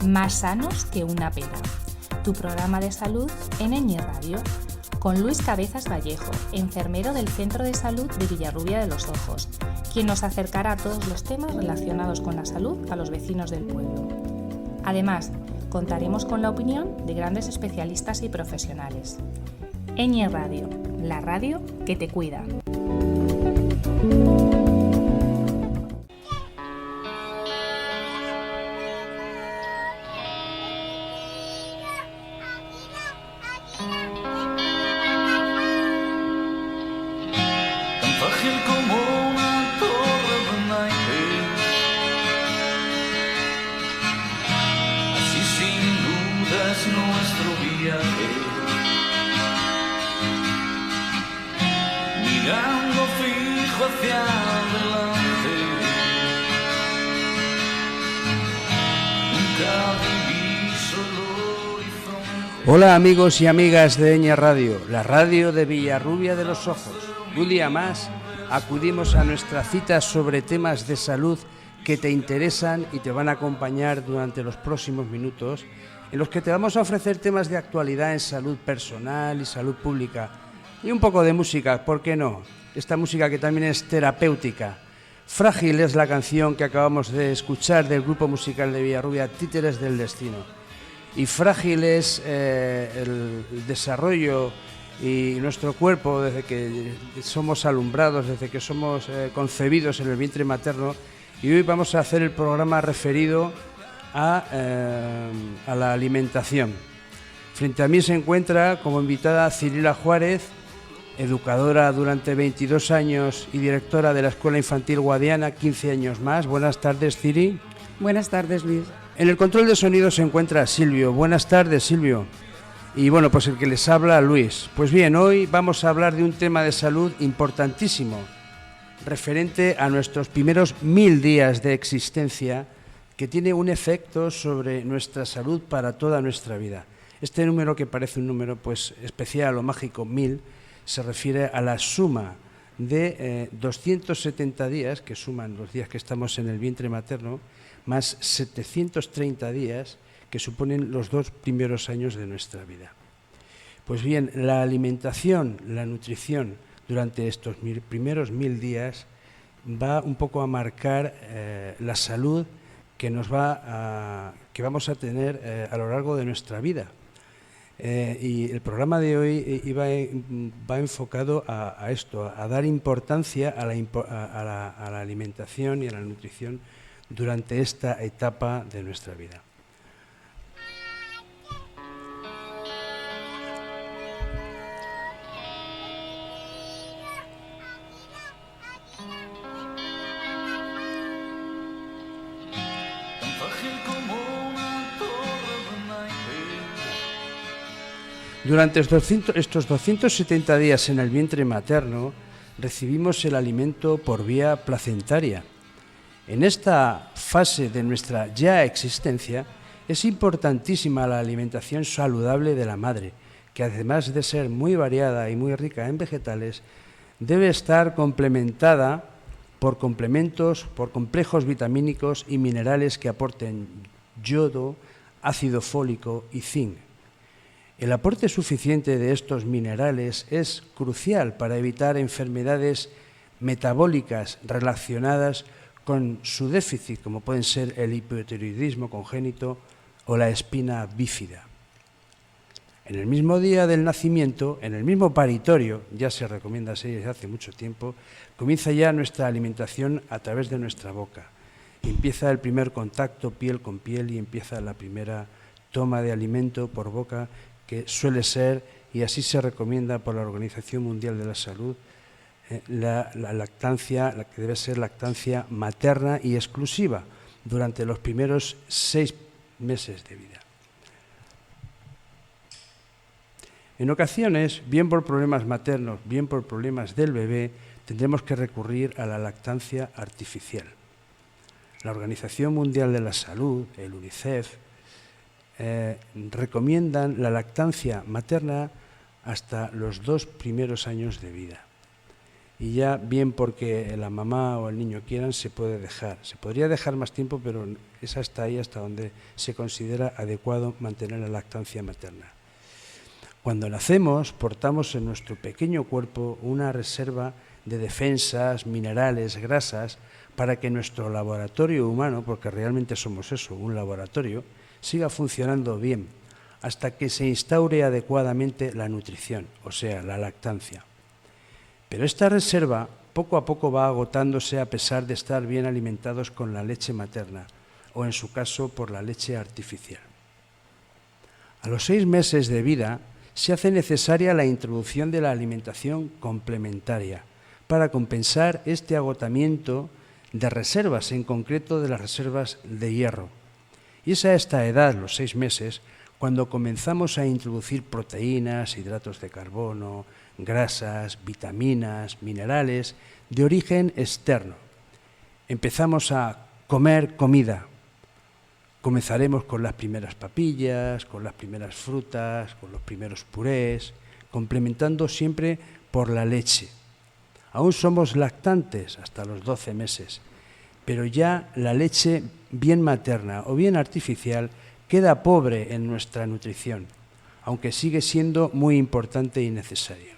Más sanos que una pera. Tu programa de salud en Eñi Radio, con Luis Cabezas Vallejo, enfermero del Centro de Salud de Villarrubia de los Ojos, quien nos acercará a todos los temas relacionados con la salud a los vecinos del pueblo. Además, contaremos con la opinión de grandes especialistas y profesionales. Eñi Radio, la radio que te cuida. Hola amigos y amigas de Eñi Radio, la radio de Villarrubia de los Ojos. Un día más acudimos a nuestra cita sobre temas de salud que te interesan y te van a acompañar durante los próximos minutos, en los que te vamos a ofrecer temas de actualidad en salud personal y salud pública y un poco de música, ¿por qué no? Esta música que también es terapéutica. Frágil es la canción que acabamos de escuchar del grupo musical de Villarrubia, Títeres del Destino. Y frágil es el desarrollo y nuestro cuerpo desde que somos alumbrados, desde que somos concebidos en el vientre materno. Y hoy vamos a hacer el programa referido a la alimentación. Frente a mí se encuentra como invitada Cirila Juárez, educadora durante 22 años y directora de la Escuela Infantil Guadiana, 15 años más. Buenas tardes, Ciri. Buenas tardes, Luis. En el control de sonido se encuentra Silvio. Buenas tardes, Silvio. Y bueno, pues el que les habla, Luis. Pues bien, hoy vamos a hablar de un tema de salud importantísimo, referente a nuestros primeros 1000 días de existencia, que tiene un efecto sobre nuestra salud para toda nuestra vida. Este número, que parece un número pues especial o mágico, 1000, se refiere a la suma de 270 días, que suman los días que estamos en el vientre materno, más 730 días que suponen los 2 primeros años de nuestra vida. Pues bien, la alimentación, la nutrición durante estos primeros 1000 días va un poco a marcar la salud que que vamos a tener a lo largo de nuestra vida. Y el programa de hoy va enfocado a esto, a dar importancia a la alimentación y a la nutrición durante esta etapa de nuestra vida. Durante estos 270 días en el vientre materno recibimos el alimento por vía placentaria. En esta fase de nuestra ya existencia es importantísima la alimentación saludable de la madre, que además de ser muy variada y muy rica en vegetales, debe estar complementada por complementos, por complejos vitamínicos y minerales que aporten yodo, ácido fólico y zinc. El aporte suficiente de estos minerales es crucial para evitar enfermedades metabólicas relacionadas con su déficit, como pueden ser el hipotiroidismo congénito o la espina bífida. En el mismo día del nacimiento, en el mismo paritorio, ya se recomienda así desde hace mucho tiempo, comienza ya nuestra alimentación a través de nuestra boca. Empieza el primer contacto piel con piel y empieza la primera toma de alimento por boca, que suele ser, y así se recomienda por la Organización Mundial de la Salud, la lactancia, la que debe ser lactancia materna y exclusiva durante los primeros 6 meses de vida. En ocasiones, bien por problemas maternos, bien por problemas del bebé, tendremos que recurrir a la lactancia artificial. La Organización Mundial de la Salud, el UNICEF, recomiendan la lactancia materna hasta los 2 primeros años de vida. y ya bien porque la mamá o el niño quieran se puede dejar. Se podría dejar más tiempo, pero es hasta ahí hasta donde se considera adecuado mantener la lactancia materna. Cuando nacemos, portamos en nuestro pequeño cuerpo una reserva de defensas, minerales, grasas, para que nuestro laboratorio humano, porque realmente somos eso, un laboratorio, siga funcionando bien, hasta que se instaure adecuadamente la nutrición, o sea, la lactancia. Pero esta reserva poco a poco va agotándose a pesar de estar bien alimentados con la leche materna, o en su caso por la leche artificial. A los 6 meses de vida se hace necesaria la introducción de la alimentación complementaria para compensar este agotamiento de reservas, en concreto de las reservas de hierro. Y es a esta edad, los 6 meses, cuando comenzamos a introducir proteínas, hidratos de carbono, grasas, vitaminas, minerales de origen externo. Empezamos a comer comida. Comenzaremos con las primeras papillas, con las primeras frutas, con los primeros purés, complementando siempre por la leche. Aún somos lactantes hasta los 12 meses, pero ya la leche bien materna o bien artificial queda pobre en nuestra nutrición, aunque sigue siendo muy importante y necesaria.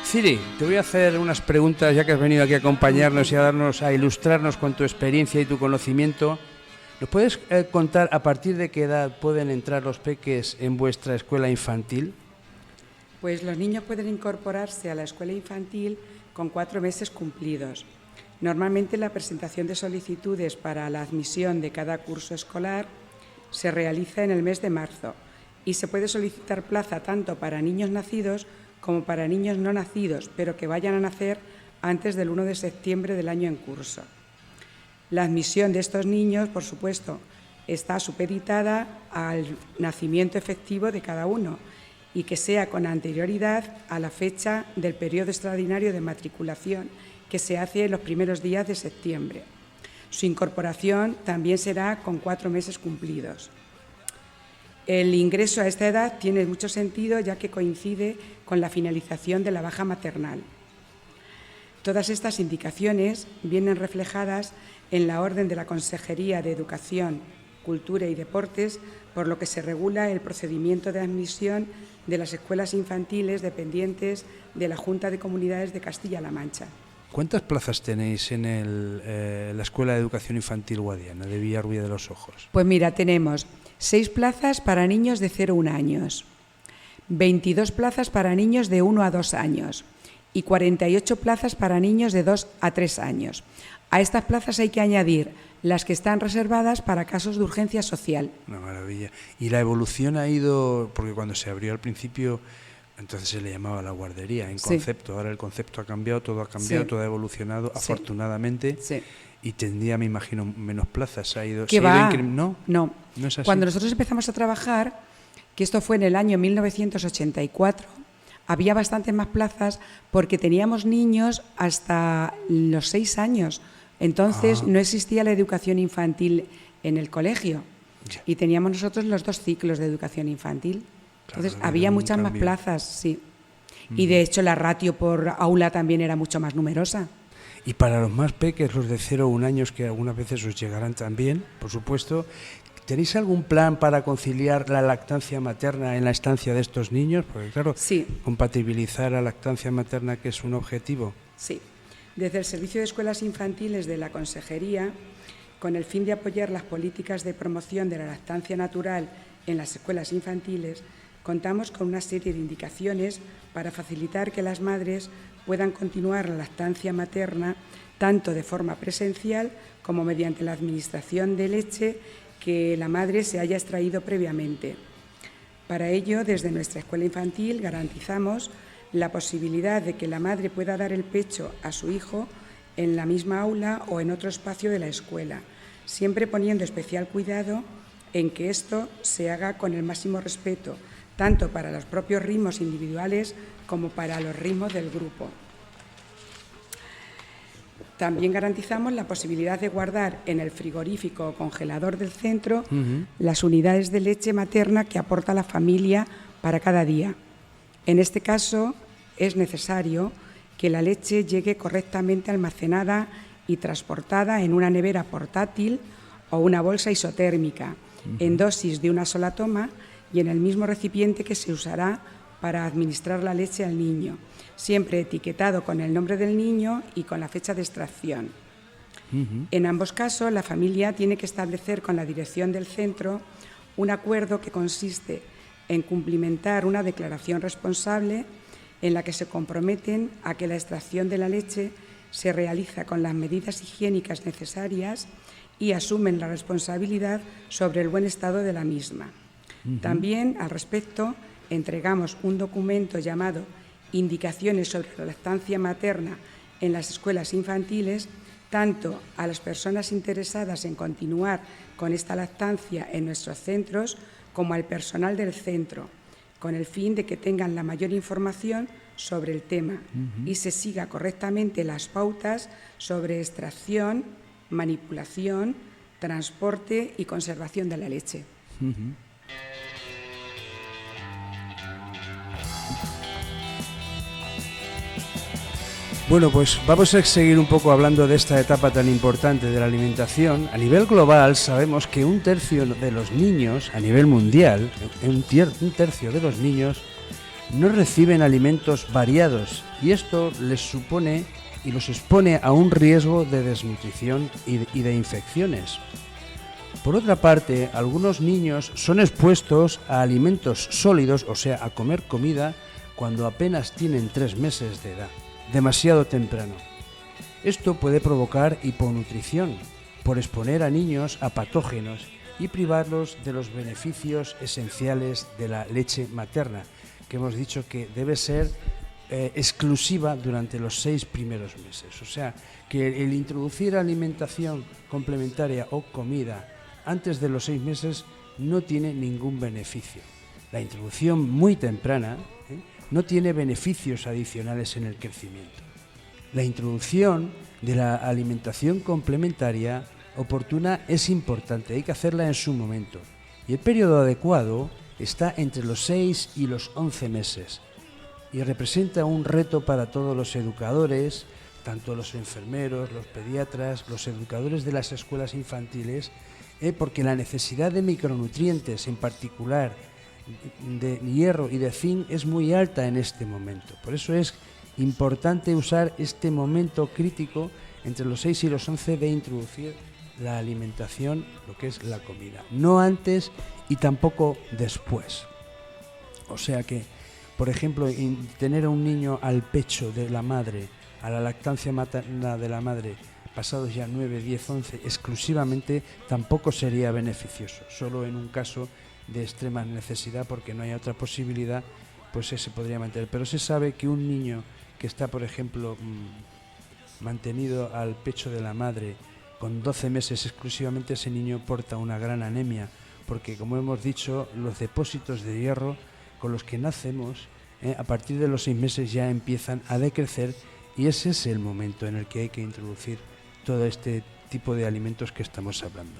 Ciri, te voy a hacer unas preguntas, ya que has venido aquí a acompañarnos y a ilustrarnos con tu experiencia y tu conocimiento. ¿Nos puedes contar a partir de qué edad pueden entrar los peques en vuestra escuela infantil? Pues los niños pueden incorporarse a la escuela infantil con 4 meses cumplidos. Normalmente la presentación de solicitudes para la admisión de cada curso escolar se realiza en el mes de marzo y se puede solicitar plaza tanto para niños nacidos como para niños no nacidos, pero que vayan a nacer antes del 1 de septiembre del año en curso. La admisión de estos niños, por supuesto, está supeditada al nacimiento efectivo de cada uno y que sea con anterioridad a la fecha del periodo extraordinario de matriculación que se hace en los primeros días de septiembre. Su incorporación también será con 4 meses cumplidos. El ingreso a esta edad tiene mucho sentido ya que coincide con la finalización de la baja maternal. Todas estas indicaciones vienen reflejadas en la orden de la Consejería de Educación, Cultura y Deportes, por lo que se regula el procedimiento de admisión de las escuelas infantiles dependientes de la Junta de Comunidades de Castilla-La Mancha. ¿Cuántas plazas tenéis en la Escuela de Educación Infantil Guadiana de Villarrubia de los Ojos? Pues mira, tenemos 6 plazas para niños de 0 a 1 años, 22 plazas para niños de 1 a 2 años y 48 plazas para niños de 2 a 3 años. A estas plazas hay que añadir las que están reservadas para casos de urgencia social. Una maravilla. Y la evolución ha ido, porque cuando se abrió al principio, entonces se le llamaba la guardería en concepto. Ahora el concepto ha cambiado, todo ha cambiado, todo ha evolucionado, afortunadamente. Sí. Y tendría, me imagino, menos plazas. ¿Ha ido? ¿No? No es así. Cuando nosotros empezamos a trabajar, que esto fue en el año 1984, había bastantes más plazas porque teníamos niños hasta los 6 años. Entonces no existía la educación infantil en el colegio. Y teníamos nosotros los 2 ciclos de educación infantil. Entonces había muchas más plazas, sí. Y de hecho la ratio por aula también era mucho más numerosa. Y para los más pequeños, los de 0 a 1 años, que algunas veces os llegarán también, por supuesto, ¿tenéis algún plan para conciliar la lactancia materna en la estancia de estos niños? Porque claro, compatibilizar la lactancia materna, que es un objetivo. Sí. Desde el Servicio de Escuelas Infantiles de la Consejería, con el fin de apoyar las políticas de promoción de la lactancia natural en las escuelas infantiles, contamos con una serie de indicaciones para facilitar que las madres puedan continuar la lactancia materna tanto de forma presencial como mediante la administración de leche que la madre se haya extraído previamente. Para ello, desde nuestra escuela infantil garantizamos la posibilidad de que la madre pueda dar el pecho a su hijo en la misma aula o en otro espacio de la escuela, siempre poniendo especial cuidado en que esto se haga con el máximo respeto tanto para los propios ritmos individuales como para los ritmos del grupo. También garantizamos la posibilidad de guardar en el frigorífico o congelador del centro las unidades de leche materna que aporta la familia para cada día. En este caso, es necesario que la leche llegue correctamente almacenada y transportada en una nevera portátil o una bolsa isotérmica, en dosis de una sola toma y en el mismo recipiente que se usará para administrar la leche al niño, siempre etiquetado con el nombre del niño y con la fecha de extracción. En ambos casos, la familia tiene que establecer con la dirección del centro un acuerdo que consiste en cumplimentar una declaración responsable en la que se comprometen a que la extracción de la leche se realiza con las medidas higiénicas necesarias y asumen la responsabilidad sobre el buen estado de la misma. También, al respecto, entregamos un documento llamado Indicaciones sobre la lactancia materna en las escuelas infantiles, tanto a las personas interesadas en continuar con esta lactancia en nuestros centros como al personal del centro, con el fin de que tengan la mayor información sobre el tema y se siga correctamente las pautas sobre extracción, manipulación, transporte y conservación de la leche. Bueno, pues vamos a seguir un poco hablando de esta etapa tan importante de la alimentación. A nivel global sabemos que un tercio de los niños, a nivel mundial, un tercio de los niños no reciben alimentos variados y esto les supone y los expone a un riesgo de desnutrición y de infecciones. Por otra parte, algunos niños son expuestos a alimentos sólidos, o sea, a comer comida cuando apenas tienen 3 meses de edad, demasiado temprano. Esto puede provocar hiponutrición por exponer a niños a patógenos y privarlos de los beneficios esenciales de la leche materna, que hemos dicho que debe ser exclusiva durante los 6 primeros meses. O sea, que el introducir alimentación complementaria o comida antes de los 6 meses no tiene ningún beneficio. La introducción muy temprana no tiene beneficios adicionales en el crecimiento. La introducción de la alimentación complementaria oportuna es importante, hay que hacerla en su momento. Y el periodo adecuado está entre los 6 y los 11 meses y representa un reto para todos los educadores, tanto los enfermeros, los pediatras, los educadores de las escuelas infantiles, porque la necesidad de micronutrientes, en particular de hierro y de zinc, es muy alta en este momento. Por eso es importante usar este momento crítico entre los 6 y los 11 de introducir la alimentación, lo que es la comida, no antes y tampoco después. O sea que, por ejemplo, tener a un niño al pecho de la madre, a la lactancia materna de la madre, pasados ya 9, 10, 11, exclusivamente, tampoco sería beneficioso. Solo en un caso de extrema necesidad, porque no hay otra posibilidad, pues se podría mantener. Pero se sabe que un niño que está, por ejemplo, mantenido al pecho de la madre con 12 meses exclusivamente, ese niño porta una gran anemia, porque, como hemos dicho, los depósitos de hierro con los que nacemos, a partir de los 6 meses ya empiezan a decrecer, y ese es el momento en el que hay que introducir todo este tipo de alimentos que estamos hablando.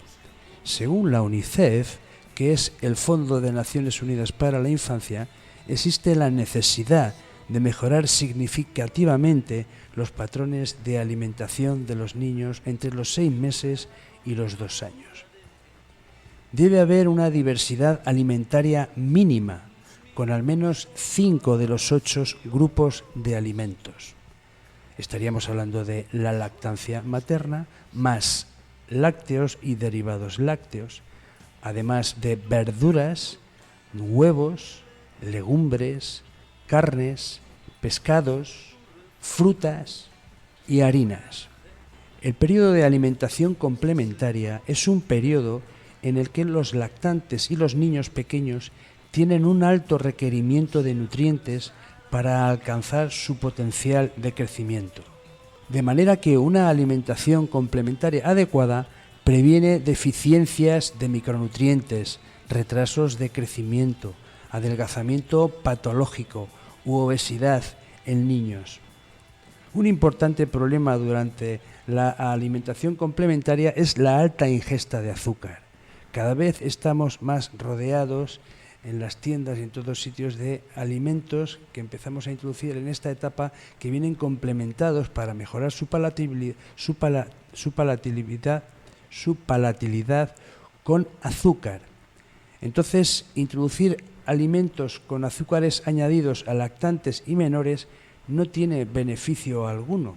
Según la UNICEF, que es el Fondo de Naciones Unidas para la Infancia, existe la necesidad de mejorar significativamente los patrones de alimentación de los niños entre los 6 meses y los 2 años. Debe haber una diversidad alimentaria mínima, con al menos 5 de los 8 grupos de alimentos. Estaríamos hablando de la lactancia materna, más lácteos y derivados lácteos, además de verduras, huevos, legumbres, carnes, pescados, frutas y harinas. El periodo de alimentación complementaria es un periodo en el que los lactantes y los niños pequeños tienen un alto requerimiento de nutrientes para alcanzar su potencial de crecimiento. De manera que una alimentación complementaria adecuada previene deficiencias de micronutrientes, retrasos de crecimiento, adelgazamiento patológico u obesidad en niños. Un importante problema durante la alimentación complementaria es la alta ingesta de azúcar. Cada vez estamos más rodeados en las tiendas y en todos sitios de alimentos que empezamos a introducir en esta etapa, que vienen complementados para mejorar su palatabilidad con azúcar. Entonces, introducir alimentos con azúcares añadidos a lactantes y menores no tiene beneficio alguno.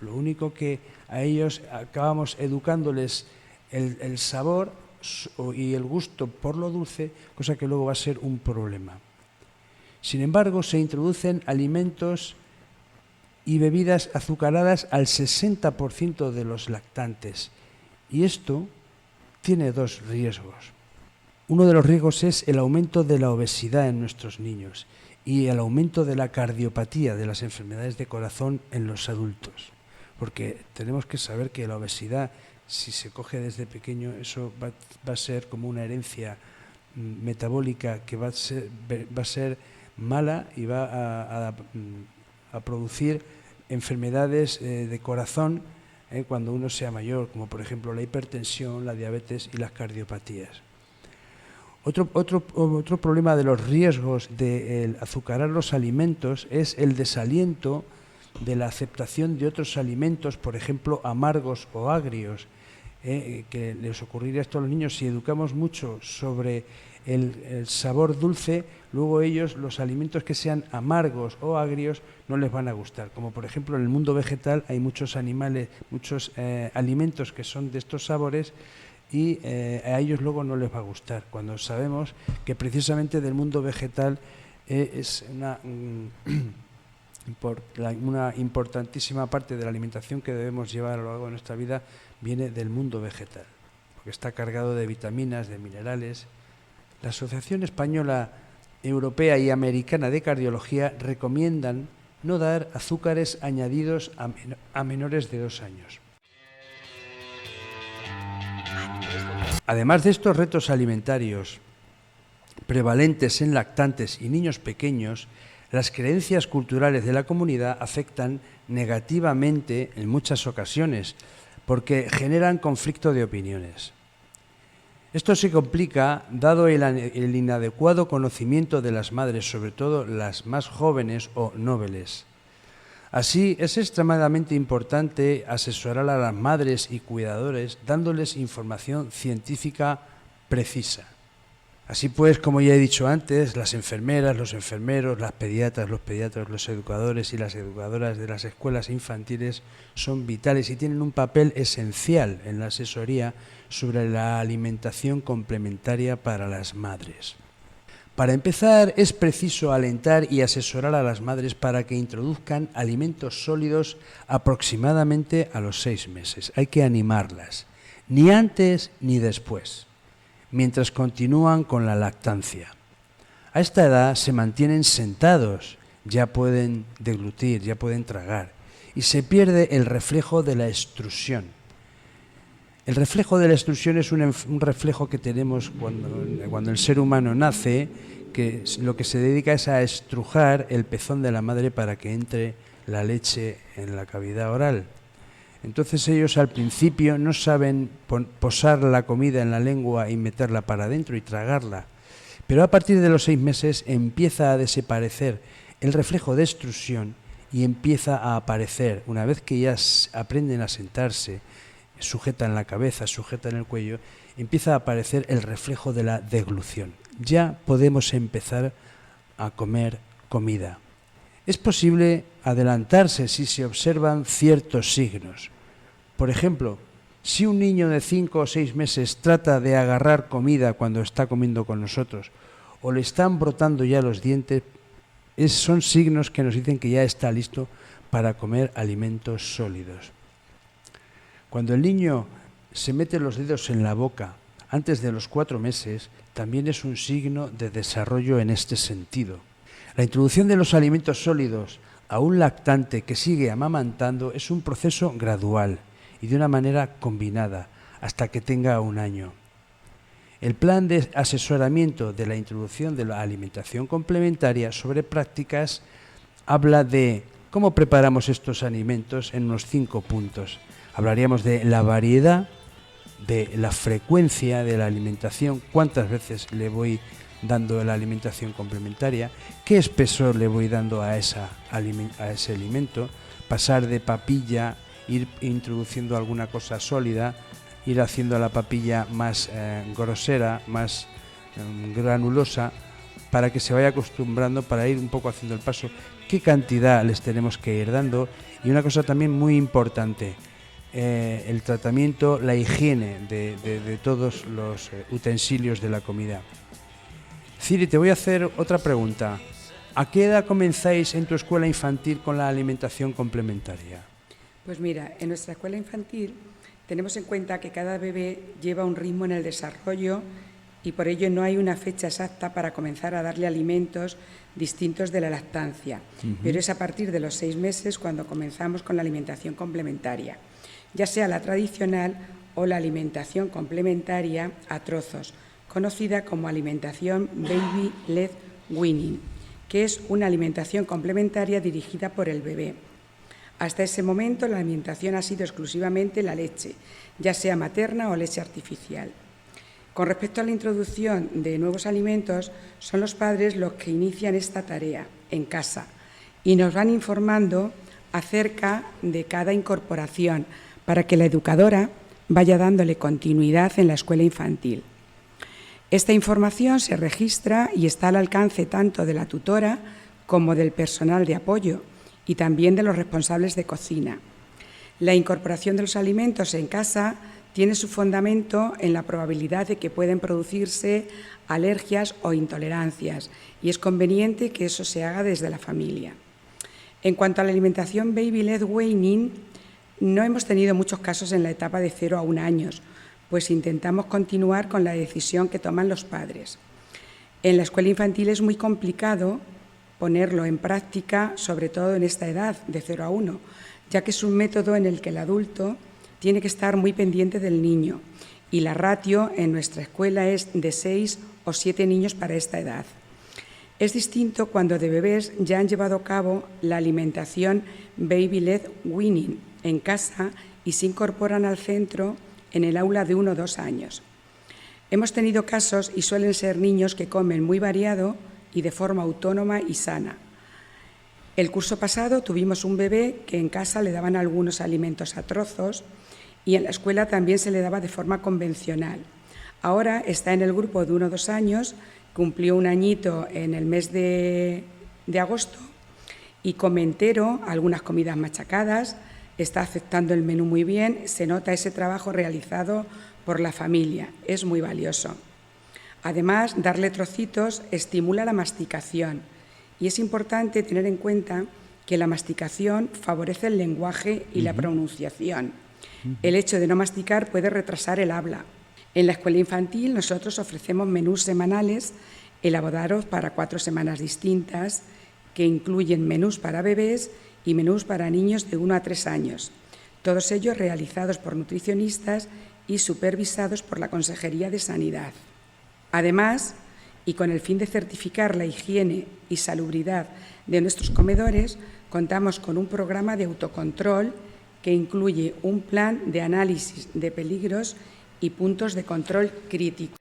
Lo único que a ellos acabamos educándoles el sabor y el gusto por lo dulce, cosa que luego va a ser un problema. Sin embargo, se introducen alimentos y bebidas azucaradas al 60% de los lactantes, y esto tiene dos riesgos. Uno de los riesgos es el aumento de la obesidad en nuestros niños y el aumento de la cardiopatía, de las enfermedades de corazón en los adultos, porque tenemos que saber que la obesidad, si se coge desde pequeño, eso va a ser como una herencia metabólica que va a ser mala y va a producir enfermedades de corazón cuando uno sea mayor, como por ejemplo la hipertensión, la diabetes y las cardiopatías. Otro problema de los riesgos de azucarar los alimentos es el desaliento de la aceptación de otros alimentos, por ejemplo, amargos o agrios, que les ocurriría esto a los niños. Si educamos mucho sobre el sabor dulce, luego ellos los alimentos que sean amargos o agrios no les van a gustar. Como por ejemplo en el mundo vegetal hay muchos alimentos que son de estos sabores y a ellos luego no les va a gustar, cuando sabemos que precisamente del mundo vegetal es una importantísima parte de la alimentación que debemos llevar a lo largo de nuestra vida viene del mundo vegetal, porque está cargado de vitaminas, de minerales. La Asociación Española, Europea y Americana de Cardiología recomiendan no dar azúcares añadidos a menores de 2 años. Además de estos retos alimentarios prevalentes en lactantes y niños pequeños, las creencias culturales de la comunidad afectan negativamente en muchas ocasiones, porque generan conflicto de opiniones. Esto se complica dado el inadecuado conocimiento de las madres, sobre todo las más jóvenes o nobles. Así, es extremadamente importante asesorar a las madres y cuidadores dándoles información científica precisa. Así pues, como ya he dicho antes, las enfermeras, los enfermeros, las pediatras, los pediatras, los educadores y las educadoras de las escuelas infantiles son vitales y tienen un papel esencial en la asesoría sobre la alimentación complementaria para las madres. Para empezar, es preciso alentar y asesorar a las madres para que introduzcan alimentos sólidos aproximadamente a los 6 meses. Hay que animarlas, ni antes ni después, mientras continúan con la lactancia. A esta edad se mantienen sentados, ya pueden deglutir, ya pueden tragar, y se pierde el reflejo de la extrusión. El reflejo de la extrusión es un reflejo que tenemos cuando el ser humano nace, que lo que se dedica es a estrujar el pezón de la madre para que entre la leche en la cavidad oral. Entonces ellos al principio no saben posar la comida en la lengua y meterla para adentro y tragarla. Pero a partir de los 6 meses empieza a desaparecer el reflejo de extrusión y empieza a aparecer, una vez que ya aprenden a sentarse, sujetan la cabeza, sujetan el cuello, empieza a aparecer el reflejo de la deglución. Ya podemos empezar a comer comida. Es posible adelantarse si se observan ciertos signos. Por ejemplo, si un niño de 5 o 6 meses trata de agarrar comida cuando está comiendo con nosotros o le están brotando ya los dientes, son signos que nos dicen que ya está listo para comer alimentos sólidos. Cuando el niño se mete los dedos en la boca antes de los 4 meses, también es un signo de desarrollo en este sentido. La introducción de los alimentos sólidos a un lactante que sigue amamantando es un proceso gradual y de una manera combinada hasta que tenga 1 año. El plan de asesoramiento de la introducción de la alimentación complementaria sobre prácticas habla de cómo preparamos estos alimentos en unos 5 puntos. Hablaríamos de la variedad, de la frecuencia de la alimentación, cuántas veces le voy dando la alimentación complementaria, qué espesor le voy dando a ese alimento, pasar de papilla, ir introduciendo alguna cosa sólida, ir haciendo la papilla más grosera, más granulosa, para que se vaya acostumbrando, para ir un poco haciendo el paso, qué cantidad les tenemos que ir dando. Y una cosa también muy importante, el tratamiento, la higiene de todos los utensilios de la comida. Ciri, te voy a hacer otra pregunta. ¿A qué edad comenzáis en tu escuela infantil con la alimentación complementaria? Pues mira, en nuestra escuela infantil tenemos en cuenta que cada bebé lleva un ritmo en el desarrollo y por ello no hay una fecha exacta para comenzar a darle alimentos distintos de la lactancia, pero es a partir de los 6 meses cuando comenzamos con la alimentación complementaria, ya sea la tradicional o la alimentación complementaria a trozos, conocida como alimentación Baby-led weaning, que es una alimentación complementaria dirigida por el bebé. Hasta ese momento la alimentación ha sido exclusivamente la leche, ya sea materna o leche artificial. Con respecto a la introducción de nuevos alimentos, son los padres los que inician esta tarea en casa y nos van informando acerca de cada incorporación para que la educadora vaya dándole continuidad en la escuela infantil. Esta información se registra y está al alcance tanto de la tutora como del personal de apoyo y también de los responsables de cocina. La incorporación de los alimentos en casa tiene su fundamento en la probabilidad de que pueden producirse alergias o intolerancias y es conveniente que eso se haga desde la familia. En cuanto a la alimentación Baby-led weaning, no hemos tenido muchos casos en la etapa de 0 a 1 años, pues intentamos continuar con la decisión que toman los padres. En la escuela infantil es muy complicado ponerlo en práctica, sobre todo en esta edad, de 0 a 1, ya que es un método en el que el adulto tiene que estar muy pendiente del niño y la ratio en nuestra escuela es de 6 o 7 niños para esta edad. Es distinto cuando de bebés ya han llevado a cabo la alimentación Baby-led weaning en casa y se incorporan al centro en el aula de 1 o 2 años. Hemos tenido casos y suelen ser niños que comen muy variado y de forma autónoma y sana. El curso pasado tuvimos un bebé que en casa le daban algunos alimentos a trozos y en la escuela también se le daba de forma convencional. Ahora está en el grupo de 1 o 2 años, cumplió 1 añito en el mes de agosto y come entero, algunas comidas machacadas, está aceptando el menú muy bien, se nota ese trabajo realizado por la familia, es muy valioso. Además, darle trocitos estimula la masticación y es importante tener en cuenta que la masticación favorece el lenguaje y la pronunciación. El hecho de no masticar puede retrasar el habla. En la escuela infantil nosotros ofrecemos menús semanales elaborados para 4 semanas distintas que incluyen menús para bebés y menús para niños de 1 a 3 años, todos ellos realizados por nutricionistas y supervisados por la Consejería de Sanidad. Además, y con el fin de certificar la higiene y salubridad de nuestros comedores, contamos con un programa de autocontrol que incluye un plan de análisis de peligros y puntos de control crítico.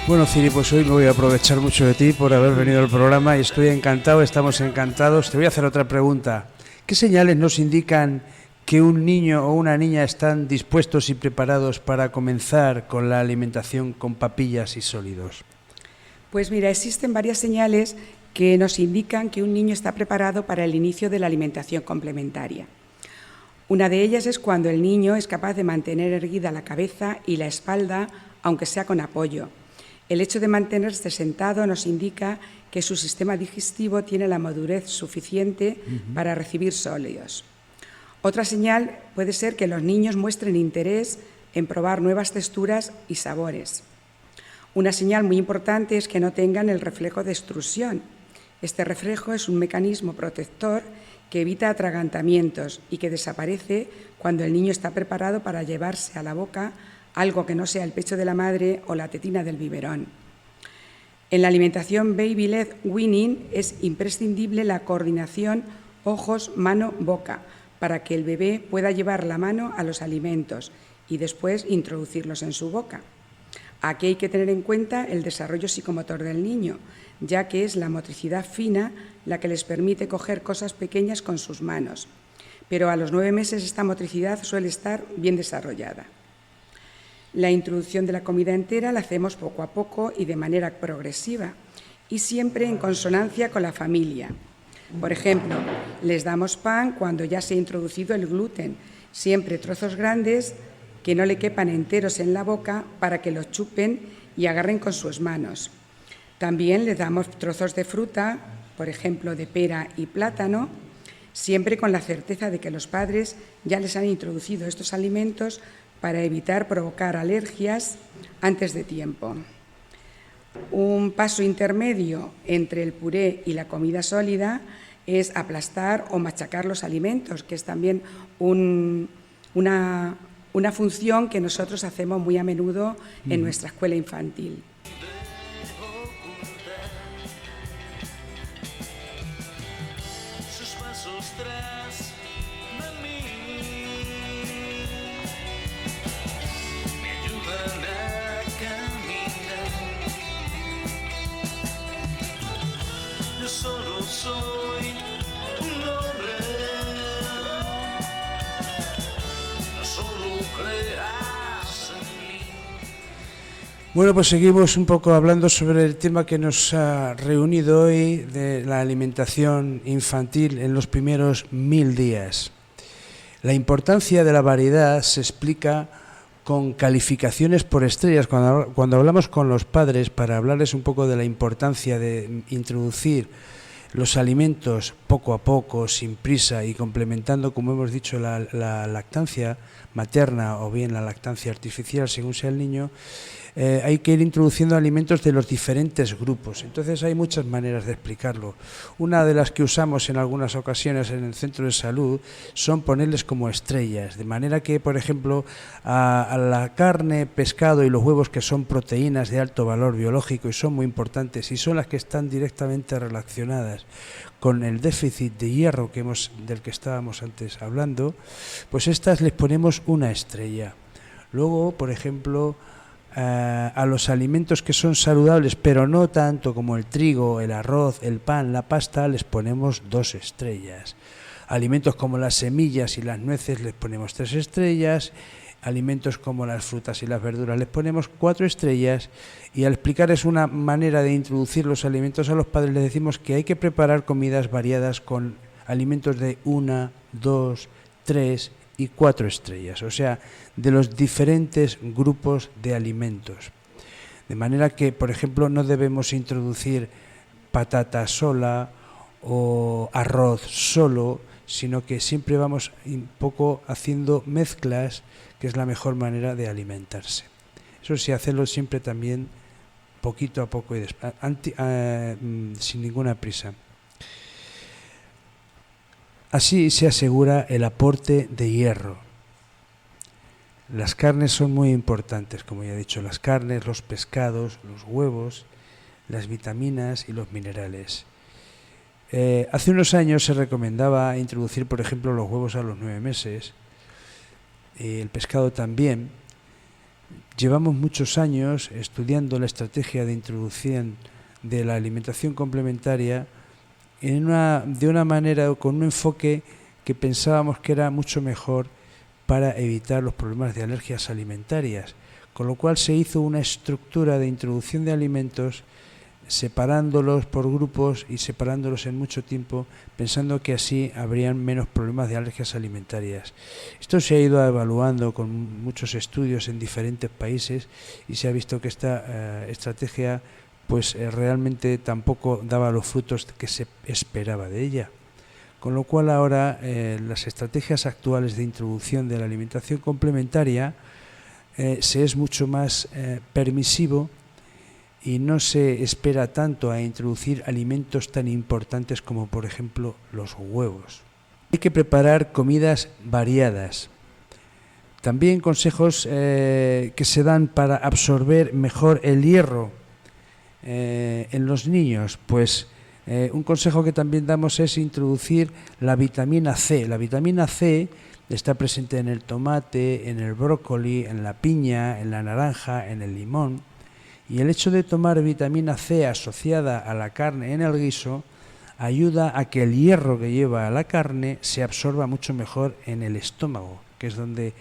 Bueno, Ciri, pues hoy me voy a aprovechar mucho de ti por haber venido al programa y estoy encantado, estamos encantados. Te voy a hacer otra pregunta. ¿Qué señales nos indican que un niño o una niña están dispuestos y preparados para comenzar con la alimentación con papillas y sólidos? Pues mira, existen varias señales que nos indican que un niño está preparado para el inicio de la alimentación complementaria. Una de ellas es cuando el niño es capaz de mantener erguida la cabeza y la espalda, aunque sea con apoyo. El hecho de mantenerse sentado nos indica que su sistema digestivo tiene la madurez suficiente para recibir sólidos. Otra señal puede ser que los niños muestren interés en probar nuevas texturas y sabores. Una señal muy importante es que no tengan el reflejo de extrusión. Este reflejo es un mecanismo protector que evita atragantamientos y que desaparece cuando el niño está preparado para llevarse a la boca algo que no sea el pecho de la madre o la tetina del biberón. En la alimentación baby-led weaning es imprescindible la coordinación ojos, mano, boca, para que el bebé pueda llevar la mano a los alimentos y después introducirlos en su boca. Aquí hay que tener en cuenta el desarrollo psicomotor del niño, ya que es la motricidad fina la que les permite coger cosas pequeñas con sus manos. Pero a los 9 meses esta motricidad suele estar bien desarrollada. La introducción de la comida entera la hacemos poco a poco y de manera progresiva y siempre en consonancia con la familia. Por ejemplo, les damos pan cuando ya se ha introducido el gluten, siempre trozos grandes que no le quepan enteros en la boca para que los chupen y agarren con sus manos. También les damos trozos de fruta, por ejemplo, de pera y plátano, siempre con la certeza de que los padres ya les han introducido estos alimentos para evitar provocar alergias antes de tiempo. Un paso intermedio entre el puré y la comida sólida es aplastar o machacar los alimentos, que es también una función que nosotros hacemos muy a menudo en nuestra escuela infantil. Bueno, pues seguimos un poco hablando sobre el tema que nos ha reunido hoy de la alimentación infantil en los primeros 1000 días. La importancia de la variedad se explica con calificaciones por estrellas. Cuando hablamos con los padres para hablarles un poco de la importancia de introducir los alimentos poco a poco, sin prisa y complementando, como hemos dicho, la lactancia materna o bien la lactancia artificial, según sea el niño, hay que ir introduciendo alimentos de los diferentes grupos. Entonces hay muchas maneras de explicarlo. Una de las que usamos en algunas ocasiones en el centro de salud son ponerles como estrellas, de manera que, por ejemplo, a la carne, pescado y los huevos, que son proteínas de alto valor biológico y son muy importantes y son las que están directamente relacionadas con el déficit de hierro del que estábamos antes hablando, pues estas les ponemos una estrella. Luego, por ejemplo, a los alimentos que son saludables, pero no tanto, como el trigo, el arroz, el pan, la pasta, les ponemos 2 estrellas. Alimentos como las semillas y las nueces les ponemos 3 estrellas. Alimentos como las frutas y las verduras les ponemos 4 estrellas. Y al explicarles una manera de introducir los alimentos a los padres, les decimos que hay que preparar comidas variadas con alimentos de 1, 2, 3 y 4 estrellas, o sea, de los diferentes grupos de alimentos. De manera que, por ejemplo, no debemos introducir patata sola o arroz solo, sino que siempre vamos un poco haciendo mezclas, que es la mejor manera de alimentarse. Eso sí, hacerlo siempre también poquito a poco y sin ninguna prisa. Así se asegura el aporte de hierro. Las carnes son muy importantes, como ya he dicho, las carnes, los pescados, los huevos, las vitaminas y los minerales. Hace unos años se recomendaba introducir, por ejemplo, los huevos a los 9 meses, el pescado también. Llevamos muchos años estudiando la estrategia de introducción de la alimentación complementaria de una manera o con un enfoque que pensábamos que era mucho mejor para evitar los problemas de alergias alimentarias, con lo cual se hizo una estructura de introducción de alimentos separándolos por grupos y separándolos en mucho tiempo, pensando que así habrían menos problemas de alergias alimentarias. Esto se ha ido evaluando con muchos estudios en diferentes países y se ha visto que esta estrategia pues realmente tampoco daba los frutos que se esperaba de ella. Con lo cual ahora las estrategias actuales de introducción de la alimentación complementaria se es mucho más permisivo y no se espera tanto a introducir alimentos tan importantes como por ejemplo los huevos. Hay que preparar comidas variadas. También consejos que se dan para absorber mejor el hierro en los niños, pues un consejo que también damos es introducir la vitamina C. La vitamina C está presente en el tomate, en el brócoli, en la piña, en la naranja, en el limón. Y el hecho de tomar vitamina C asociada a la carne en el guiso ayuda a que el hierro que lleva a la carne se absorba mucho mejor en el estómago, que es donde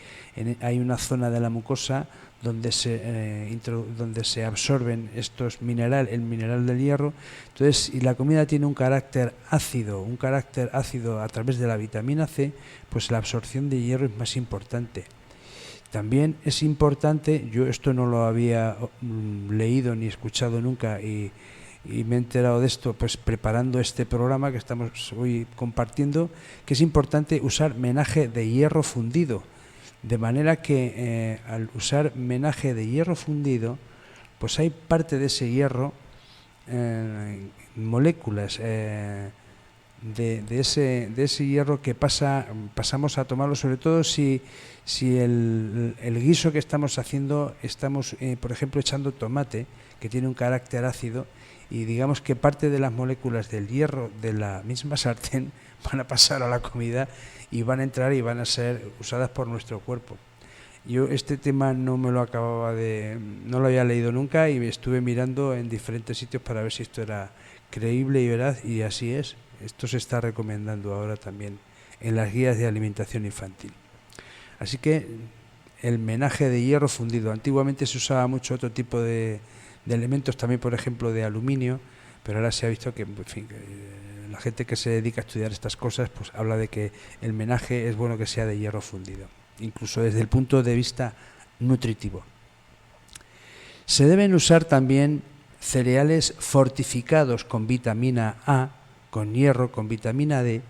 hay una zona de la mucosa donde se absorben el mineral del hierro. Entonces, y la comida tiene un carácter ácido a través de la vitamina C, pues la absorción de hierro es más importante. También es importante, yo esto no lo había leído ni escuchado nunca y me he enterado de esto pues preparando este programa que estamos hoy compartiendo, que es importante usar menaje de hierro fundido, de manera que al usar menaje de hierro fundido, pues hay parte de ese hierro, moléculas de ese hierro que pasamos a tomarlo, sobre todo si el guiso que estamos haciendo, estamos por ejemplo echando tomate, que tiene un carácter ácido, y digamos que parte de las moléculas del hierro de la misma sartén van a pasar a la comida y van a entrar y van a ser usadas por nuestro cuerpo. Yo este tema no lo había leído nunca y me estuve mirando en diferentes sitios para ver si esto era creíble y veraz, y así es. Esto se está recomendando ahora también en las guías de alimentación infantil. Así que el menaje de hierro fundido. Antiguamente se usaba mucho otro tipo de elementos, también por ejemplo de aluminio, pero ahora se ha visto que, en fin, la gente que se dedica a estudiar estas cosas pues habla de que el menaje es bueno que sea de hierro fundido, incluso desde el punto de vista nutritivo. Se deben usar también cereales fortificados con vitamina A, con hierro, con vitamina D,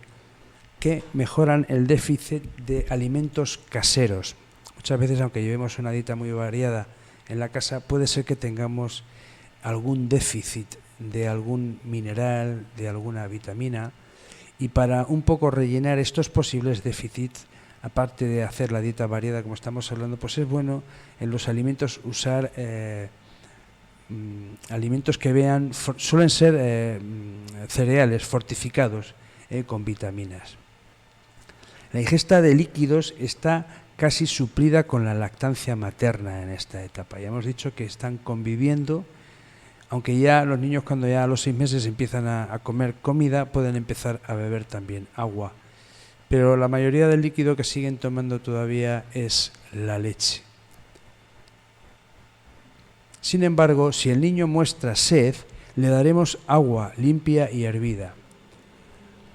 que mejoran el déficit de alimentos caseros. Muchas veces, aunque llevemos una dieta muy variada en la casa, puede ser que tengamos algún déficit de algún mineral, de alguna vitamina, y para un poco rellenar estos posibles déficits, aparte de hacer la dieta variada como estamos hablando, pues es bueno en los alimentos usar alimentos que suelen ser cereales fortificados con vitaminas. La ingesta de líquidos está casi suplida con la lactancia materna en esta etapa. Ya hemos dicho que están conviviendo, aunque ya los niños cuando ya a los 6 meses empiezan a comer comida, pueden empezar a beber también agua. Pero la mayoría del líquido que siguen tomando todavía es la leche. Sin embargo, si el niño muestra sed, le daremos agua limpia y hervida.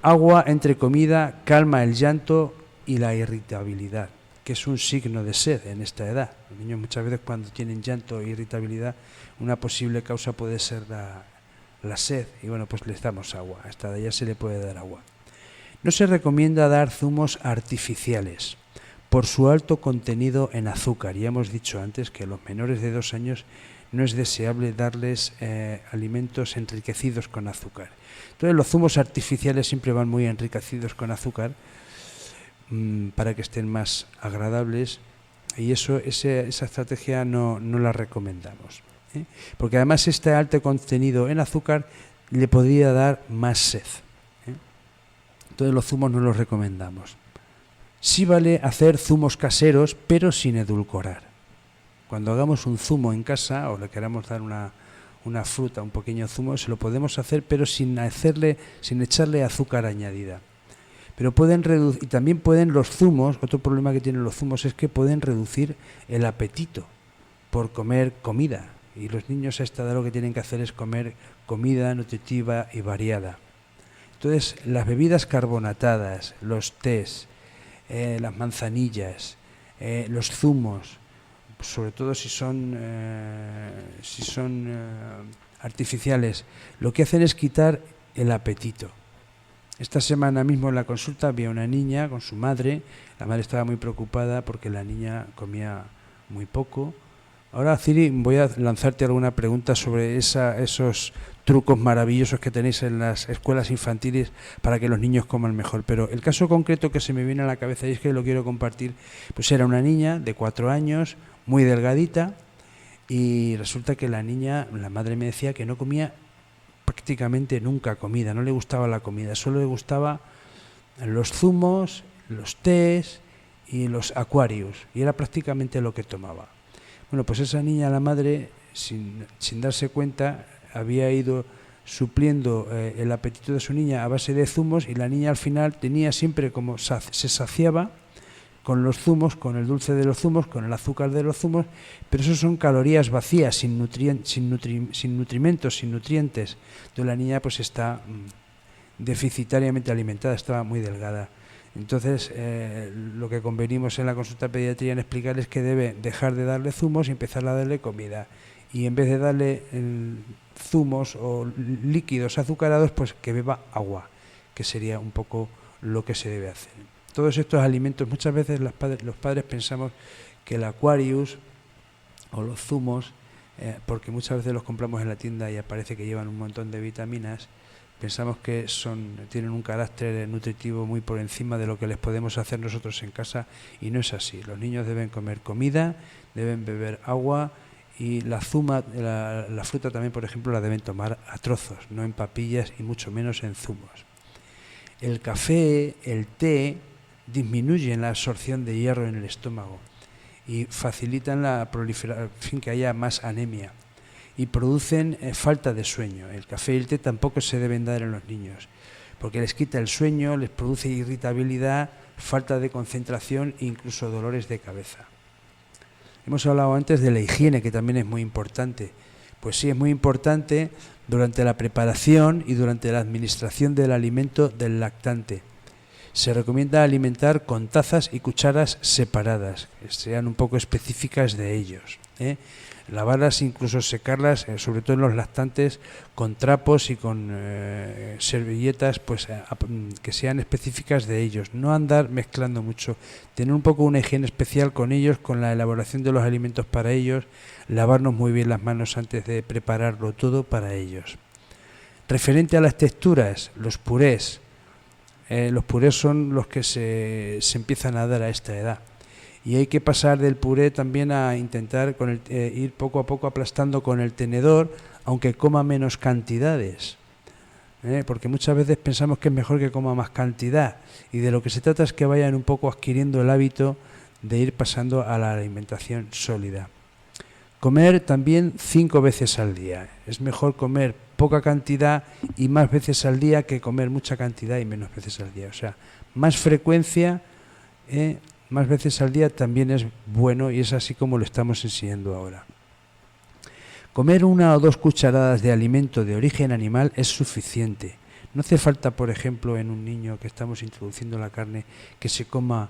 Agua entre comida calma el llanto y la irritabilidad, que es un signo de sed en esta edad. Los niños muchas veces cuando tienen llanto e irritabilidad, una posible causa puede ser la sed, y bueno, pues les damos agua, hasta de allá se le puede dar agua. No se recomienda dar zumos artificiales por su alto contenido en azúcar. Ya hemos dicho antes que a los menores de 2 años no es deseable darles alimentos enriquecidos con azúcar. Entonces los zumos artificiales siempre van muy enriquecidos con azúcar para que estén más agradables, y esa estrategia no la recomendamos, porque además este alto contenido en azúcar le podría dar más sed. Entonces los zumos no los recomendamos. Sí vale hacer zumos caseros, pero sin edulcorar. Cuando hagamos un zumo en casa o le queramos dar una fruta, un pequeño zumo, se lo podemos hacer, pero sin echarle azúcar añadida. Pero y también pueden los zumos, otro problema que tienen los zumos es que pueden reducir el apetito por comer comida. y los niños a esta edad lo que tienen que hacer es comer comida nutritiva y variada. Entonces, las bebidas carbonatadas, los tés, las manzanillas, los zumos, sobre todo si son artificiales, lo que hacen es quitar el apetito. Esta semana mismo en la consulta había una niña con su madre. La madre estaba muy preocupada porque la niña comía muy poco. Ahora, Ciri, voy a lanzarte alguna pregunta sobre esos trucos maravillosos que tenéis en las escuelas infantiles para que los niños coman mejor. Pero el caso concreto que se me viene a la cabeza y es que lo quiero compartir, pues era una niña de 4 años, muy delgadita, y resulta que la madre me decía que no comía prácticamente nunca comida, no le gustaba la comida, solo le gustaba los zumos, los tés y los Aquarius, y era prácticamente lo que tomaba. Bueno, pues esa niña, la madre, sin darse cuenta, había ido supliendo el apetito de su niña a base de zumos, y la niña al final tenía siempre como se saciaba con los zumos, con el dulce de los zumos, con el azúcar de los zumos, pero eso son calorías vacías, sin nutrimentos, sin nutrientes. Entonces la niña pues está deficitariamente alimentada, estaba muy delgada. Entonces lo que convenimos en la consulta de pediatría en explicar es que debe dejar de darle zumos y empezar a darle comida. Y en vez de darle zumos o líquidos azucarados, pues que beba agua, que sería un poco lo que se debe hacer. Todos estos alimentos, muchas veces los padres pensamos que el Aquarius o los zumos, porque muchas veces los compramos en la tienda y aparece que llevan un montón de vitaminas, pensamos que tienen un carácter nutritivo muy por encima de lo que les podemos hacer nosotros en casa, y no es así. Los niños deben comer comida, deben beber agua, y la fruta también, por ejemplo, la deben tomar a trozos, no en papillas y mucho menos en zumos. El café, el té, disminuyen la absorción de hierro en el estómago y facilitan la proliferación, que haya más anemia, y producen falta de sueño. El café y el té tampoco se deben dar en los niños, porque les quita el sueño, les produce irritabilidad, falta de concentración e incluso dolores de cabeza. Hemos hablado antes de la higiene, que también es muy importante. Pues sí, es muy importante durante la preparación y durante la administración del alimento del lactante. Se recomienda alimentar con tazas y cucharas separadas, que sean un poco específicas de ellos. Lavarlas, incluso secarlas, sobre todo en los lactantes, con trapos y con servilletas, pues que sean específicas de ellos. No andar mezclando mucho, tener un poco una higiene especial con ellos, con la elaboración de los alimentos para ellos, lavarnos muy bien las manos antes de prepararlo todo para ellos. Referente a las texturas, los purés. Los purés son los que se empiezan a dar a esta edad, y hay que pasar del puré también a intentar ir poco a poco aplastando con el tenedor, aunque coma menos cantidades, porque muchas veces pensamos que es mejor que coma más cantidad, y de lo que se trata es que vayan un poco adquiriendo el hábito de ir pasando a la alimentación sólida. Comer también 5 veces al día. Es mejor comer poca cantidad y más veces al día que comer mucha cantidad y menos veces al día. O sea, más frecuencia, más veces al día también es bueno, y es así como lo estamos enseñando ahora. Comer 1 o 2 cucharadas de alimento de origen animal es suficiente. No hace falta, por ejemplo, en un niño que estamos introduciendo la carne, que se coma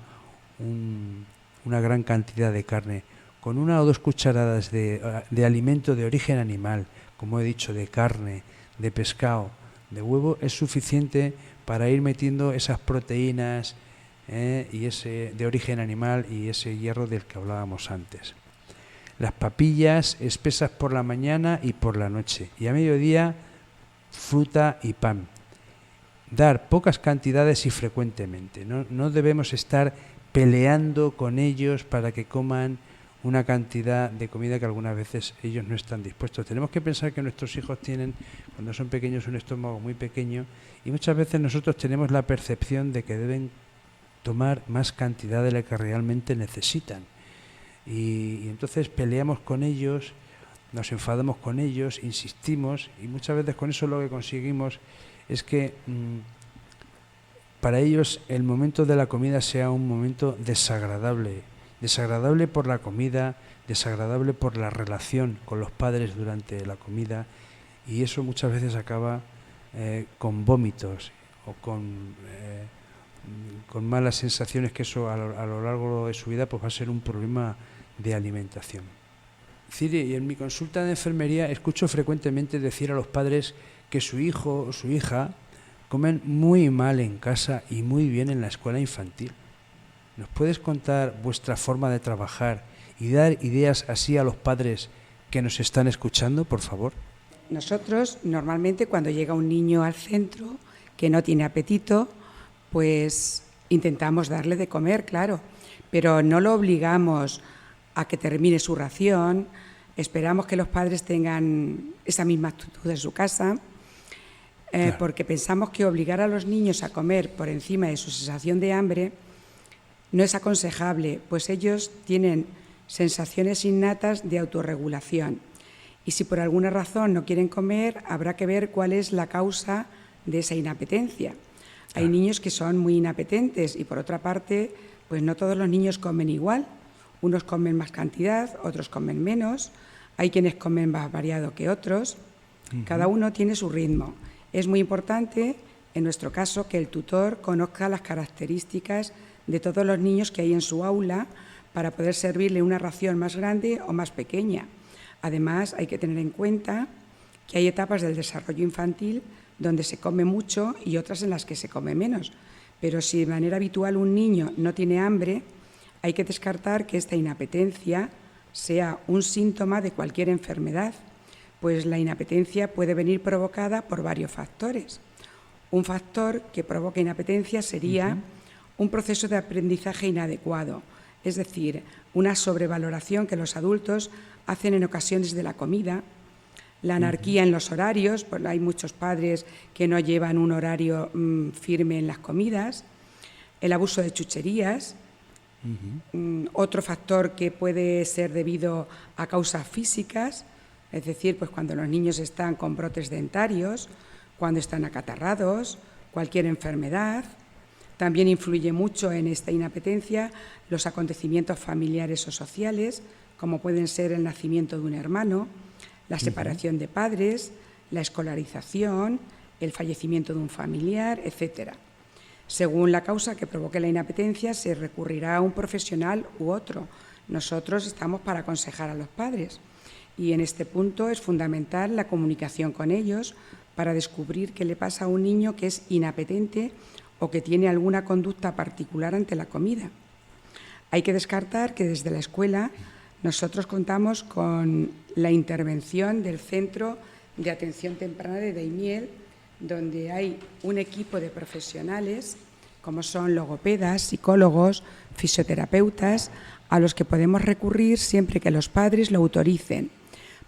una gran cantidad de carne. Con 1 o 2 cucharadas de alimento de origen animal, como he dicho, de carne, de pescado, de huevo, es suficiente para ir metiendo esas proteínas y ese de origen animal y ese hierro del que hablábamos antes. Las papillas espesas por la mañana y por la noche, y a mediodía fruta y pan. Dar pocas cantidades y frecuentemente. No debemos estar peleando con ellos para que coman una cantidad de comida que algunas veces ellos no están dispuestos. Tenemos que pensar que nuestros hijos tienen, cuando son pequeños, un estómago muy pequeño, y muchas veces nosotros tenemos la percepción de que deben tomar más cantidad de la que realmente necesitan. Y entonces peleamos con ellos, nos enfadamos con ellos, insistimos, y muchas veces con eso lo que conseguimos es que para ellos el momento de la comida sea un momento desagradable desagradable por la comida, desagradable por la relación con los padres durante la comida, y eso muchas veces acaba con vómitos o con malas sensaciones, que eso a lo largo de su vida pues va a ser un problema de alimentación. Ciri, y en mi consulta de enfermería escucho frecuentemente decir a los padres que su hijo o su hija comen muy mal en casa y muy bien en la escuela infantil. ¿Nos puedes contar vuestra forma de trabajar y dar ideas así a los padres que nos están escuchando, por favor? Nosotros, normalmente, cuando llega un niño al centro que no tiene apetito, pues intentamos darle de comer, claro, pero no lo obligamos a que termine su ración. Esperamos que los padres tengan esa misma actitud en su casa, claro, porque pensamos que obligar a los niños a comer por encima de su sensación de hambre no es aconsejable, pues ellos tienen sensaciones innatas de autorregulación. Y si por alguna razón no quieren comer, habrá que ver cuál es la causa de esa inapetencia. Hay niños que son muy inapetentes y, por otra parte, pues no todos los niños comen igual. Unos comen más cantidad, otros comen menos. Hay quienes comen más variado que otros. Cada uno tiene su ritmo. Es muy importante, en nuestro caso, que el tutor conozca las características de todos los niños que hay en su aula para poder servirle una ración más grande o más pequeña. Además, hay que tener en cuenta que hay etapas del desarrollo infantil donde se come mucho y otras en las que se come menos. Pero si de manera habitual un niño no tiene hambre, hay que descartar que esta inapetencia sea un síntoma de cualquier enfermedad, pues la inapetencia puede venir provocada por varios factores. Un factor que provoca inapetencia sería un proceso de aprendizaje inadecuado, es decir, una sobrevaloración que los adultos hacen en ocasiones de la comida, la anarquía en los horarios, pues hay muchos padres que no llevan un horario firme en las comidas, el abuso de chucherías, otro factor que puede ser debido a causas físicas, es decir, pues cuando los niños están con brotes dentarios, cuando están acatarrados, cualquier enfermedad. También influye mucho en esta inapetencia los acontecimientos familiares o sociales, como pueden ser el nacimiento de un hermano, la separación de padres, la escolarización, el fallecimiento de un familiar, etc. Según la causa que provoque la inapetencia, se recurrirá a un profesional u otro. Nosotros estamos para aconsejar a los padres y en este punto es fundamental la comunicación con ellos para descubrir qué le pasa a un niño que es inapetente o que tiene alguna conducta particular ante la comida. Hay que descartar que desde la escuela nosotros contamos con la intervención del Centro de Atención Temprana de Daimiel, donde hay un equipo de profesionales, como son logopedas, psicólogos, fisioterapeutas, a los que podemos recurrir siempre que los padres lo autoricen,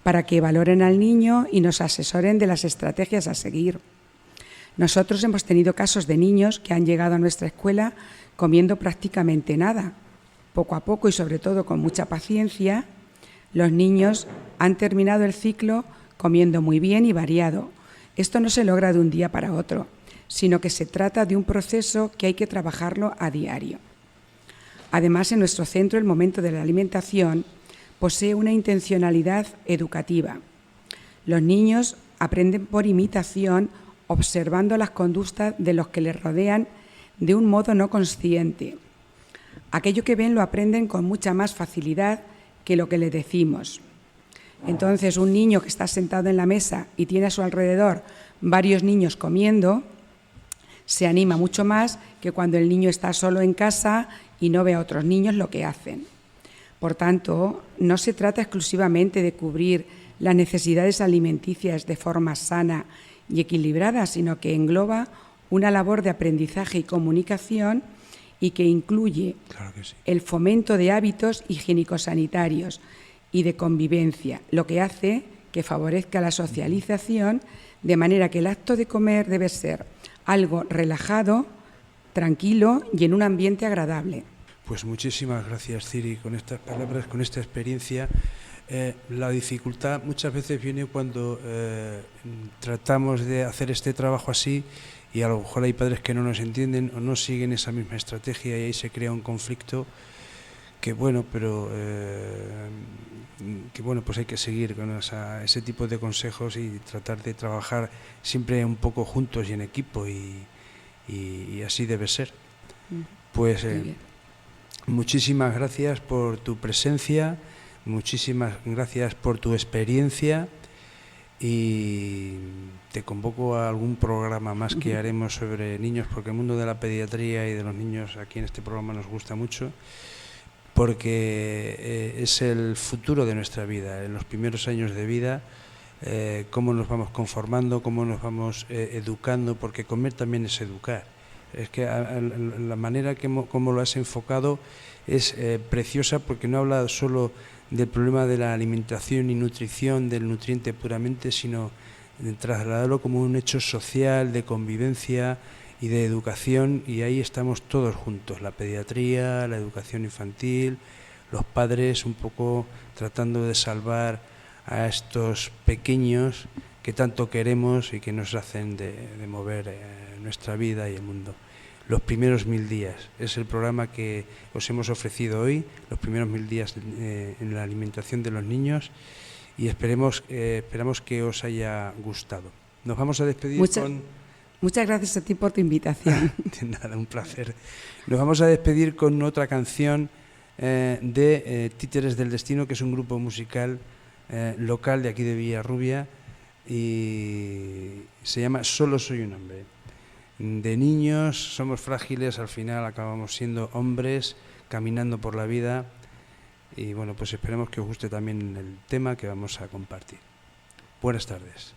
para que valoren al niño y nos asesoren de las estrategias a seguir. Nosotros hemos tenido casos de niños que han llegado a nuestra escuela comiendo prácticamente nada. Poco a poco y sobre todo con mucha paciencia, los niños han terminado el ciclo comiendo muy bien y variado. Esto no se logra de un día para otro, sino que se trata de un proceso que hay que trabajarlo a diario. Además, en nuestro centro el momento de la alimentación posee una intencionalidad educativa. Los niños aprenden por imitación, observando las conductas de los que les rodean de un modo no consciente. Aquello que ven lo aprenden con mucha más facilidad que lo que les decimos. Entonces, un niño que está sentado en la mesa y tiene a su alrededor varios niños comiendo, se anima mucho más que cuando el niño está solo en casa y no ve a otros niños lo que hacen. Por tanto, no se trata exclusivamente de cubrir las necesidades alimenticias de forma sana y equilibrada, sino que engloba una labor de aprendizaje y comunicación y que incluye el fomento de hábitos higiénico-sanitarios y de convivencia, lo que hace que favorezca la socialización, de manera que el acto de comer debe ser algo relajado, tranquilo y en un ambiente agradable. Pues muchísimas gracias, Ciri, con estas palabras, con esta experiencia. La dificultad muchas veces viene cuando tratamos de hacer este trabajo así y a lo mejor hay padres que no nos entienden o no siguen esa misma estrategia y ahí se crea un conflicto que bueno, pero pues hay que seguir con ese tipo de consejos y tratar de trabajar siempre un poco juntos y en equipo, y así debe ser. Pues muchísimas gracias por tu presencia, muchísimas gracias por tu experiencia, y te convoco a algún programa más que haremos sobre niños, porque el mundo de la pediatría y de los niños aquí en este programa nos gusta mucho, porque es el futuro de nuestra vida, en los primeros años de vida, cómo nos vamos conformando, cómo nos vamos educando, porque comer también es educar. Es que la manera como lo has enfocado es preciosa, porque no habla solo del problema de la alimentación y nutrición, del nutriente puramente, sino de trasladarlo como un hecho social, de convivencia y de educación, y ahí estamos todos juntos, la pediatría, la educación infantil, los padres, un poco tratando de salvar a estos pequeños que tanto queremos y que nos hacen de mover nuestra vida y el mundo. Los primeros 1000 días es el programa que os hemos ofrecido hoy, los primeros 1000 días en la alimentación de los niños, y esperamos que os haya gustado. Nos vamos a despedir Muchas gracias a ti por tu invitación. De nada, un placer. Nos vamos a despedir con otra canción de Títeres del Destino, que es un grupo musical local de aquí de Villarrubia, y se llama Solo soy un hombre. De niños somos frágiles, al final acabamos siendo hombres caminando por la vida, y bueno, pues esperemos que os guste también el tema que vamos a compartir. Buenas tardes.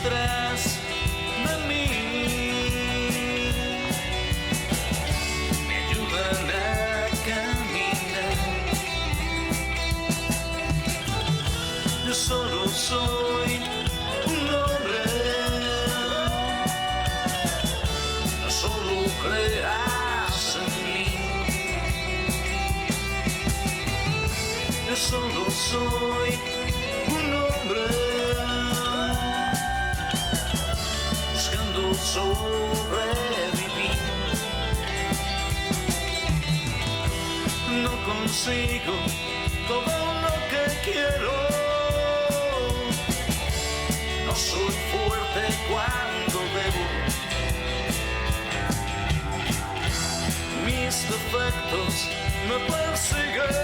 Tras de mí me ayudan a caminar. Yo solo soy un hombre, no solo creas en mí. Yo solo soy un hombre sobrevivir. No consigo todo lo que quiero, no soy fuerte cuando debo. Mis defectos me persiguen,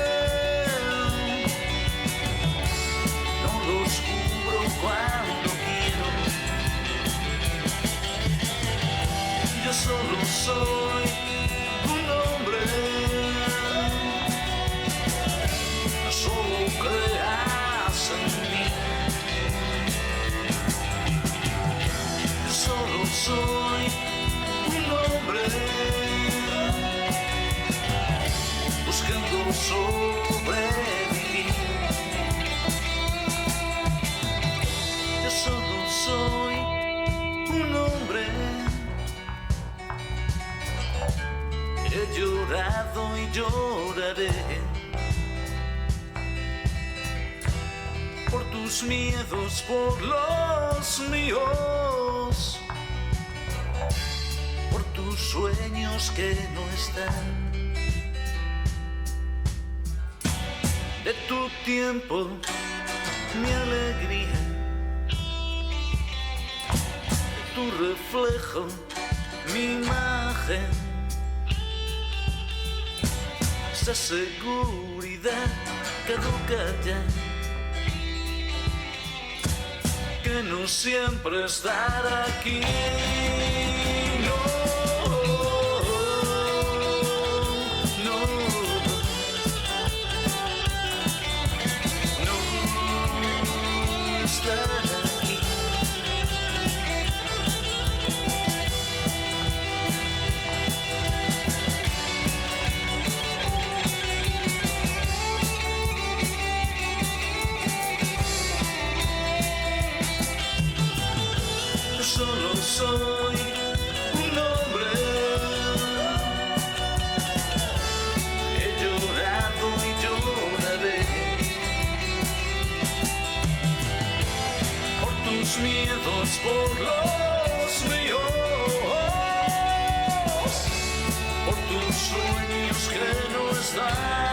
no los cubro cuando quiero. Yo solo soy un hombre, no solo creas en mí. Yo solo soy un hombre, buscando sobrevivir. Yo solo soy un hombre. He llorado y lloraré por tus miedos, por los míos, por tus sueños que no están. De tu tiempo mi alegría, tu reflejo, mi imagen, esa seguridad caduca ya, que no siempre estar aquí. No, no, no estar aquí. Solo soy un hombre, he llorado y lloraré por tus miedos, por los míos, por tus sueños que no están.